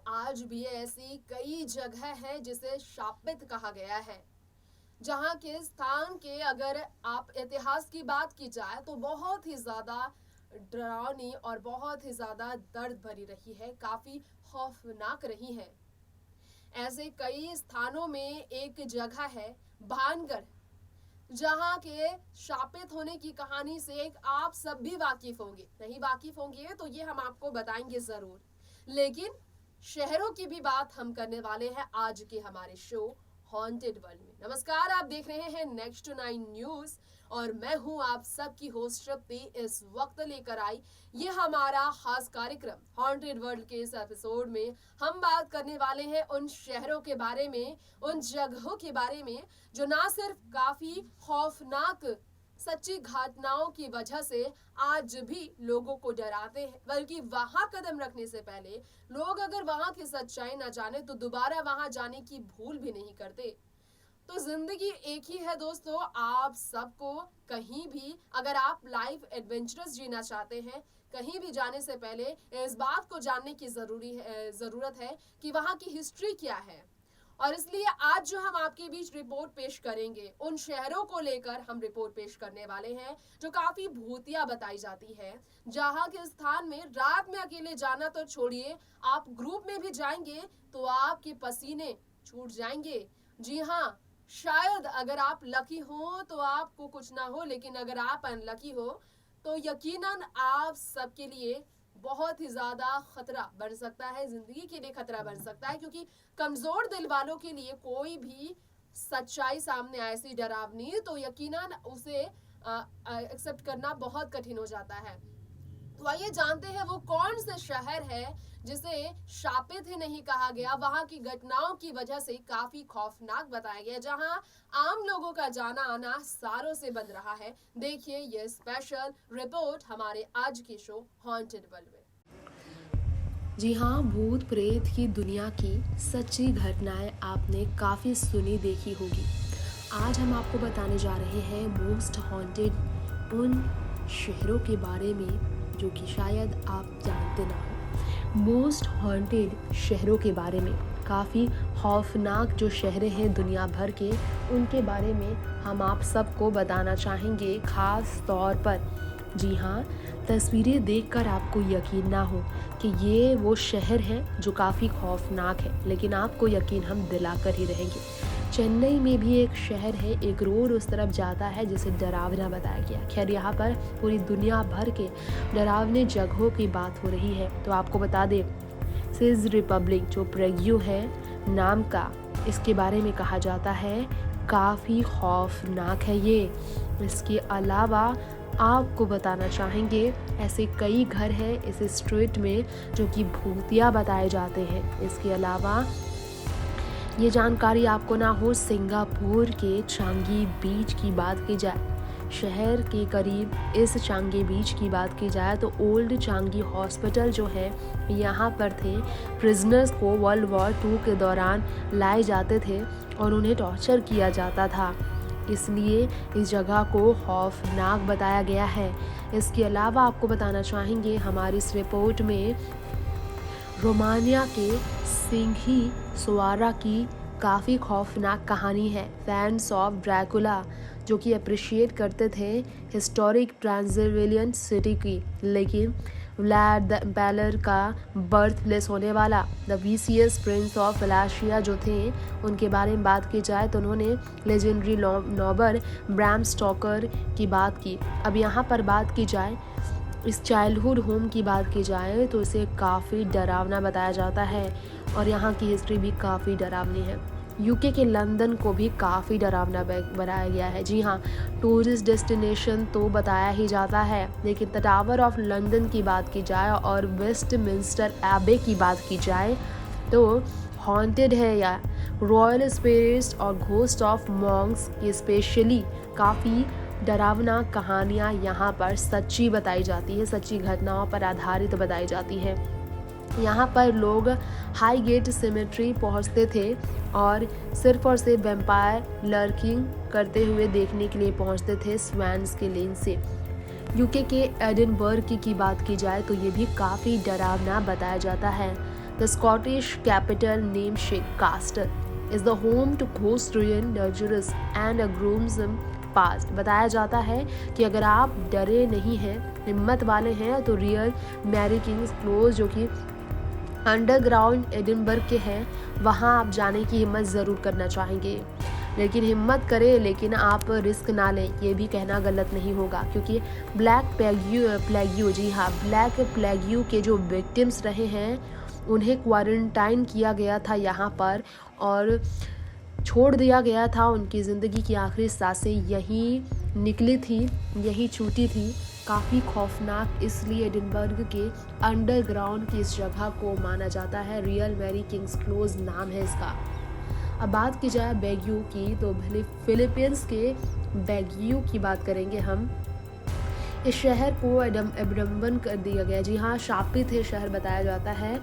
आज भी ऐसी कई जगह है जिसे शापित कहा गया है, जहाँ के स्थान के अगर आप इतिहास की बात की जाए तो बहुत ही ज़्यादा डरावनी और बहुत ही ज़्यादा दर्द भरी रही है, काफ़ी खौफनाक रही है। ऐसे कई स्थानों में एक जगह है भानगढ़, जहाँ के शापित होने की कहानी से एक आप सब भी वाकिफ होंगे। नहीं वाकिफ होंगे तो ये हम आपको बताएंगे ज़रूर, लेकिन शहरों की भी बात हम करने वाले हैं आज के हमारे शो हॉन्टेड वर्ल्ड में। नमस्कार, आप देख रहे हैं नेक्स्ट टू 9 न्यूज और मैं हूं आप सबकी होस्ट तृप्ति। इस वक्त लेकर आई ये हमारा खास कार्यक्रम हॉन्टेड वर्ल्ड के इस एपिसोड में हम बात करने वाले हैं उन शहरों के बारे में, उन जगहों के बारे में जो ना सिर्फ काफी खौफनाक सच्ची घटनाओं की वजह से आज भी लोगों को डराते हैं, बल्कि वहां कदम रखने से पहले लोग अगर वहां की सच्चाई ना जाने तो दोबारा वहां जाने की भूल भी नहीं करते। तो जिंदगी एक ही है दोस्तों, आप सबको कहीं भी अगर आप लाइफ एडवेंचरस जीना चाहते हैं, कहीं भी जाने से पहले इस बात को जानने की जरूरत है कि वहां की हिस्ट्री क्या है। और इसलिए आज जो हम आपके बीच रिपोर्ट पेश करेंगे, उन शहरों को लेकर हम रिपोर्ट पेश करने वाले हैं जो काफी भूतिया बताई जाती है, जहां के स्थान में रात में अकेले जाना तो छोड़िए, आप ग्रुप में भी जाएंगे तो आपके पसीने छूट जाएंगे। जी हाँ, शायद अगर आप लकी हो तो आपको कुछ ना हो, लेकिन अगर आप अनलकी हो तो यकीनन आप सबके लिए बहुत ही ज्यादा खतरा बन सकता है, जिंदगी के लिए खतरा बन सकता है, क्योंकि कमजोर दिल वालों के लिए कोई भी सच्चाई सामने आए ऐसी डरावनी तो यकीनन उसे एक्सेप्ट करना बहुत कठिन हो जाता है। तो आइए जानते हैं वो कौन से शहर है जिसे शापित ही नहीं कहा गया, वहां की घटनाओं की वजह से काफी खौफनाक बताया गया, जहां आम लोगों का जाना आना सारों से बंद रहा है। देखिए ये स्पेशल रिपोर्ट हमारे आज के शो हॉन्टेड वर्ल्ड में। जी हाँ, भूत प्रेत की दुनिया की सच्ची घटनाएं आपने काफ़ी सुनी देखी होगी। आज हम आपको बताने जा रहे हैं मोस्ट हॉन्टेड उन शहरों के बारे में जो कि शायद आप जानते ना हो। मोस्ट हॉन्टेड शहरों के बारे में, काफ़ी खौफनाक जो शहरें हैं दुनिया भर के, उनके बारे में हम आप सबको बताना चाहेंगे ख़ास तौर पर। जी हाँ, तस्वीरें देखकर आपको यकीन ना हो कि ये वो शहर है जो काफ़ी खौफनाक है, लेकिन आपको यकीन हम दिलाकर ही रहेंगे। चेन्नई में भी एक शहर है, एक रोड उस तरफ जाता है जिसे डरावना बताया गया। खैर, यहाँ पर पूरी दुनिया भर के डरावने जगहों की बात हो रही है, तो आपको बता दें सिज रिपब्लिक जो प्रेग्यू है नाम का, इसके बारे में कहा जाता है काफ़ी खौफनाक है ये। इसके अलावा आपको बताना चाहेंगे ऐसे कई घर हैं इस स्ट्रीट में जो कि भूतिया बताए जाते हैं। इसके अलावा ये जानकारी आपको ना हो, सिंगापुर के चांगी बीच की बात की जाए, शहर के करीब इस चांगी बीच की बात की जाए तो ओल्ड चांगी हॉस्पिटल जो है, यहाँ पर थे प्रिजनर्स को वर्ल्ड वॉर 2 के दौरान लाए जाते थे और उन्हें टॉर्चर किया जाता था, इसलिए इस जगह को खौफनाक बताया गया है। इसके अलावा आपको बताना चाहेंगे हमारी इस रिपोर्ट में रोमानिया के सिंघी सुआरा की काफ़ी खौफनाक कहानी है। फैंस ऑफ ड्रैकुला जो कि अप्रिशिएट करते थे हिस्टोरिक ट्रांसिल्वेनियन सिटी की, लेकिन व्लाड द इम्पेलर का बर्थ प्लेस होने वाला द वीसियस प्रिंस ऑफ वेलाशिया जो थे, उनके बारे में बात की जाए तो उन्होंने लेजेंडरी नॉबर ब्राम स्टॉकर की बात की। अब यहाँ पर बात की जाए इस चाइल्डहुड होम की बात की जाए तो इसे काफ़ी डरावना बताया जाता है और यहाँ की हिस्ट्री भी काफ़ी डरावनी है। यूके के लंदन को भी काफ़ी डरावना बनाया गया है। जी हाँ, टूरिस्ट डेस्टिनेशन तो बताया ही जाता है, लेकिन द टावर ऑफ लंदन की बात की जाए और वेस्टमिंस्टर एबे की बात की जाए तो हॉन्टेड है या रॉयल स्पिरिट्स और घोस्ट ऑफ मॉन्क्स की स्पेशली काफ़ी डरावना कहानियाँ यहाँ पर सच्ची बताई जाती है, सच्ची घटनाओं पर आधारित बताई जाती है। यहाँ पर लोग हाई गेट सिमेट्री पहुँचते थे और सिर्फ और सिर्फ वैम्पायर लर्किंग करते हुए देखने के लिए पहुँचते थे स्वैन्स के लेन से। यूके के एडिनबर्ग की बात की जाए तो ये भी काफ़ी डरावना बताया जाता है। The Scottish capital, named Shake Castle, is the home to ghost ruin, dangerous and a gruesome past. बताया जाता है कि अगर आप डरे नहीं हैं, हिम्मत वाले हैं, तो रियल मैरी किंग्स क्लोज जो कि अंडरग्राउंड एडिनबर्ग के हैं, वहाँ आप जाने की हिम्मत ज़रूर करना चाहेंगे। लेकिन हिम्मत करें, लेकिन आप रिस्क ना लें, ये भी कहना गलत नहीं होगा, क्योंकि ब्लैक प्लेग्यू, जी हाँ, ब्लैक प्लेग्यू के जो विक्टिम्स रहे हैं उन्हें क्वारंटाइन किया गया था यहाँ पर और छोड़ दिया गया था। उनकी ज़िंदगी की आखिरी सांसें यहीं निकली थी, यहीं छूटी थी। काफ़ी खौफनाक इसलिए एडिनबर्ग के अंडरग्राउंड की इस जगह को माना जाता है। रियल मैरी किंग्स क्लोज नाम है इसका। अब बात की जाए बैग्यू की, तो भले फिलीपींस के बैग्यू की बात करेंगे हम। इस शहर को अवलंबन कर दिया गया, जी हाँ, शापित है शहर बताया जाता है।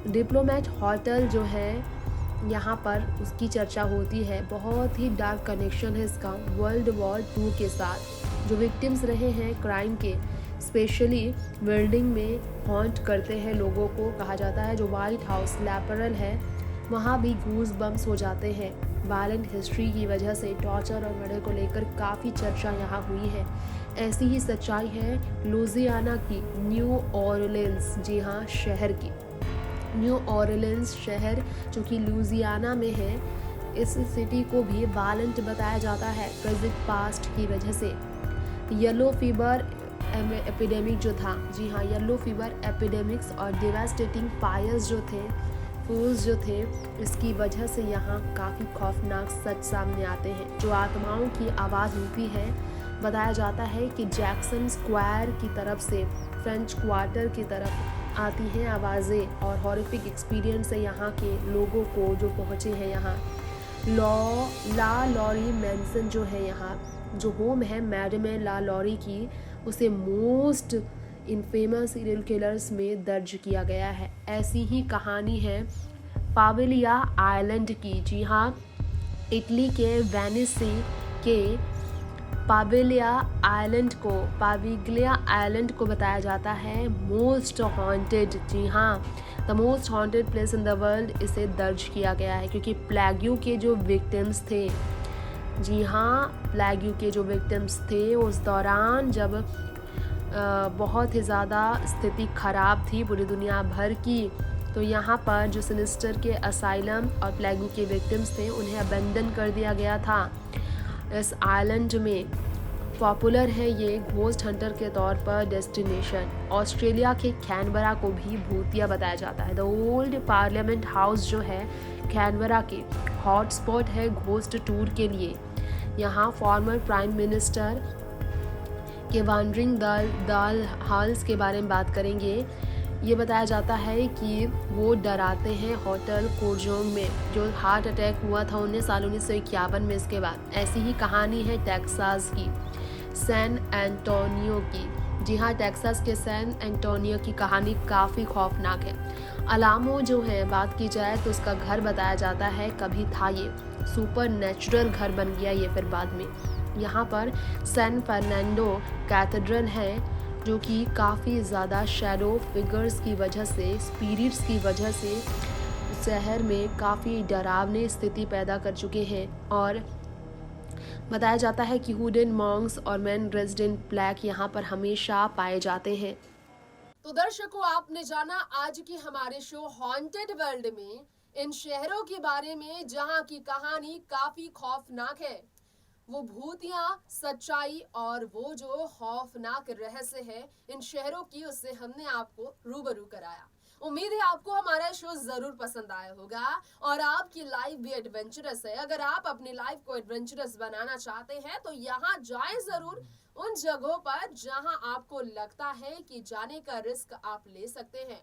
डिप्लोमेट होटल जो है यहाँ पर उसकी चर्चा होती है। बहुत ही डार्क कनेक्शन है इसका वर्ल्ड वॉर 2 के साथ। जो विक्टिम्स रहे हैं क्राइम के, स्पेशली बिल्डिंग में हॉन्ट करते हैं लोगों को, कहा जाता है। जो वाइट हाउस लैपरल है, वहाँ भी गूज बम्स हो जाते हैं। वायलेंट हिस्ट्री की वजह से टॉर्चर और मर्डर को लेकर काफ़ी चर्चा यहाँ हुई है। ऐसी ही सच्चाई है लुजियाना की न्यू ऑरलिन्स, जी हाँ, शहर की। न्यू ऑरलिन्स शहर जो कि लुजियाना में है, इस सिटी को भी वायलेंट बताया जाता है ट्रेजिक पास्ट की वजह से। येलो फीवर एपिडेमिक जो था, जी हाँ, येलो फीवर एपिडेमिक्स और डिवास्टेटिंग फायर्स जो थे, फूल्स जो थे, इसकी वजह से यहाँ काफ़ी खौफनाक सच सामने आते हैं। जो आत्माओं की आवाज़ होती है, बताया जाता है कि जैक्सन स्क्वायर की तरफ से फ्रेंच क्वार्टर की तरफ आती हैं आवाज़ें, और हॉरिफिक एक्सपीरियंस है यहाँ के लोगों को जो पहुँचे हैं यहाँ। ला लॉरी मैंसन जो है यहाँ, जो होम है मैडम ला लॉरी की, उसे मोस्ट इनफेमस सीरियल किलर्स में दर्ज किया गया है। ऐसी ही कहानी है पाविलिया आइलैंड की, जी हाँ, इटली के वेनिस के पाविलिया आइलैंड को बताया जाता है मोस्ट हॉन्टेड, जी हाँ, the most haunted place in the world इसे दर्ज किया गया है, क्योंकि प्लेग्यू के जो विक्टिम्स थे, जी हाँ, प्लेग्यू के जो विक्टिम्स थे उस दौरान जब बहुत ही ज़्यादा स्थिति ख़राब थी पूरी दुनिया भर की, तो यहाँ पर जो सिनिस्टर के असाइलम और प्लेग्यू के विक्टिम्स थे उन्हें अबेंडन कर दिया गया था। इस आइलैंड में पॉपुलर है ये घोस्ट हंटर के तौर पर डेस्टिनेशन। ऑस्ट्रेलिया के कैनबरा को भी भूतिया बताया जाता है। द ओल्ड पार्लियामेंट हाउस जो है कैनबरा के हॉटस्पॉट है घोस्ट टूर के लिए। यहाँ फॉर्मर प्राइम मिनिस्टर के वांडरिंग दाल हाल्स के बारे में बात करेंगे। ये बताया जाता है कि वो डराते हैं होटल कोरजोंग में, जो हार्ट अटैक हुआ था 1951 में। इसके बाद ऐसी ही कहानी है टेक्सास की सैन एंटोनियो की, जी हाँ, टेक्सास के सैन एंटोनियो की कहानी काफ़ी खौफनाक है। अलामो जो है बात की जाए तो उसका घर बताया जाता है कभी था ये सुपर नेचुरल घर बन गया ये फिर बाद में। यहाँ पर सैन फर्नांडो कैथेड्रल है जो कि काफ़ी ज़्यादा शैडो फिगर्स की वजह से, स्पिरिट्स की वजह से शहर में काफ़ी डरावनी स्थिति पैदा कर चुके हैं। और बताया जाता है कि हुडन मॉन्क्स और मैन ड्रेस्ड इन ब्लैक यहाँ पर हमेशा पाए जाते हैं। तो दर्शकों, आपने जाना आज की हमारे शो हॉन्टेड वर्ल्ड में इन शहरों के बारे में जहाँ की कहानी काफ़ी खौफनाक है। वो भूतियाँ, सच्चाई और वो जो खौफनाक रहस्य है इन शहरों की, उससे हमने आपको रूबरू कराया। उम्मीद है आपको हमारा शो जरूर पसंद आया होगा और आपकी लाइफ भी एडवेंचरस है। अगर आप अपनी लाइफ को एडवेंचरस बनाना चाहते हैं तो यहाँ जाएं जरूर उन जगहों पर जहाँ आपको लगता है कि जाने का रिस्क आप ले सकते हैं,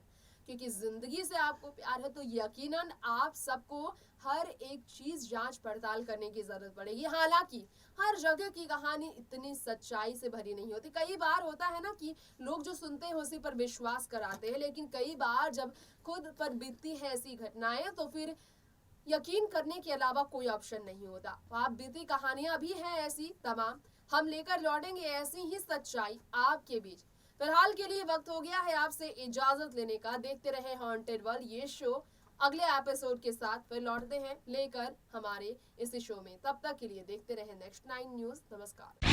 क्योंकि जिंदगी से आपको प्यार है तो यकीनन आप सबको हर एक चीज जांच पड़ताल करने की जरूरत पड़ेगी। हालांकि हर जगह की कहानी इतनी सच्चाई से भरी नहीं होती। कई बार होता है ना कि लोग जो सुनते हैं उसी पर विश्वास कराते हैं, लेकिन कई बार जब खुद पर बीतती है ऐसी घटनाएं तो फिर यकीन करने के अलावा कोई ऑप्शन नहीं होता। आप बीती कहानियां भी हैं ऐसी तमाम, हम लेकर लौटेंगे ऐसी ही सच्चाई आपके बीच। फिलहाल के लिए वक्त हो गया है आपसे इजाजत लेने का। देखते रहे हॉन्टेड वर्ल्ड ये शो। अगले एपिसोड के साथ फिर लौटते हैं लेकर हमारे इस शो में। तब तक के लिए देखते रहे नेक्स्ट 9 न्यूज। नमस्कार।